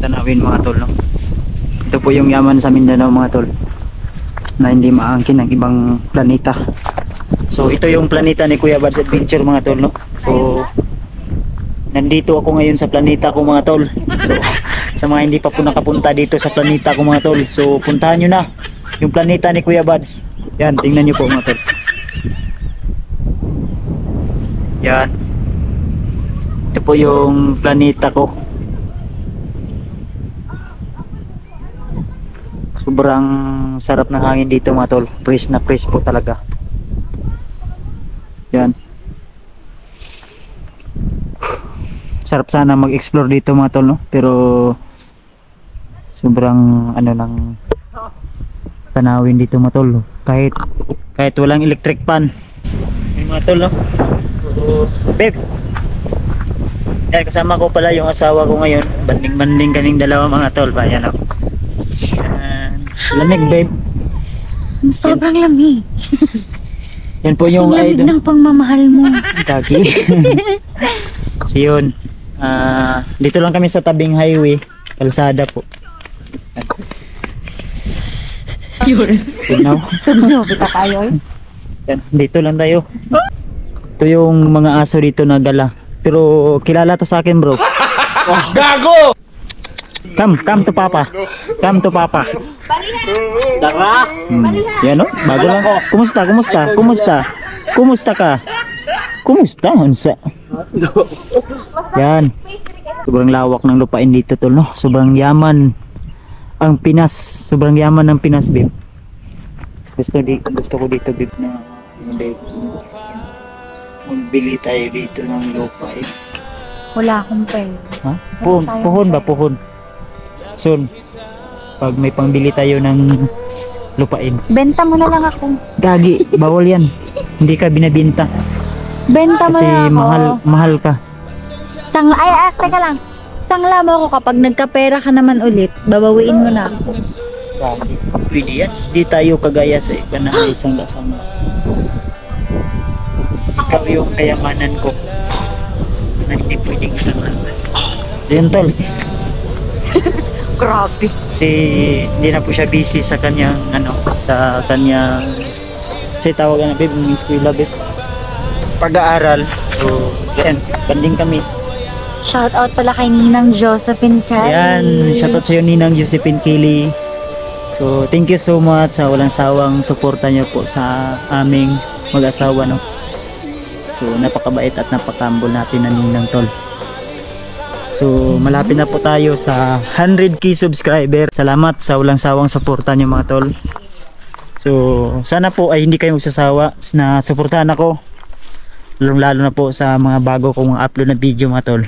tanawin mga tol, no? Ito po yung yaman sa Mindanao mga tol, na hindi maangkin ng ibang planeta. So ito yung planeta ni Kuya Bad's Adventure mga tol, no? So nandito ako ngayon sa planeta ko mga tol. So sa mga hindi pa po nakapunta dito sa planeta ko mga tol, so puntahan nyo na yung planeta ni Kuya Bad's. Yan, tingnan nyo po mga tol. Yan, ito po yung planeta ko. Sobrang sarap ng hangin dito mga tol, fresh na fresh po talaga. Yan, sarap sana mag-explore dito mga tol, no? Pero sobrang ano ng tanawin dito mga tol, no? Kahit walang electric pan. Yung mga tol, no? So, babe, yan, kasama ko pala yung asawa ko ngayon. Banding-banding kaming dalawa mga tol. Yan ako. Lamig babe. Sobrang lamig. Yan po yung lamig idol ng pagmamahal mo. Kaki. So yun, dito lang kami sa tabing highway, kalsada po. Yun. Tignaw. Kita tayo eh. Yan, dito lang tayo. Ito yung mga aso dito na gala. Pero kilala to sa akin bro. Oh. Gago! Come to papa. Come to papa. Dara! Yan o, bago lang. Kumusta? Kumusta ka? Kumusta? Unsa? Yan. Sobrang lawak ng lupain dito tol, no? Sobrang yaman ang Pinas. Sobrang yaman ng Pinas, babe. Gusto ko dito, babe, na babe, magbili tayo dito ng lupain. Wala akong pera. Ha? Puhon. Soon, pag may pangbili tayo ng lupain. Benta mo na lang ako. Gagi, bawal yan. Hindi ka binabinta. Benta mo Kasi na ako. mahal ka. Teka lang. Sangla mo ako kapag nagkapera ka naman ulit, babawiin mo na ako. Gagi, pwede yan. Hindi tayo kagaya sa iba na may sangla-sangla. Ikaw yung kayamanan ko na hindi pwedeng sangla. Yan tol. Grabe. Kasi hindi na po siya busy sa kanyang sa tawag na babe, ng eskwela babe, pag-aaral. So yan, banding kami. Shout out pala kay Ninang Josephine Kelly. Yan, shout out sa iyo Ninang Josephine Kelly. So thank you so much sa walang sawang suporta niyo po sa aming mag-asawa, no. So napakabait at napakahumble natin na Ninang tol. So malapit na po tayo sa 100k subscriber. Salamat sa walang sawang suporta niyo mga tol. So sana po ay hindi kayo magsasawa na suportahan ako, lalo na po sa mga bago kong upload na video mga tol.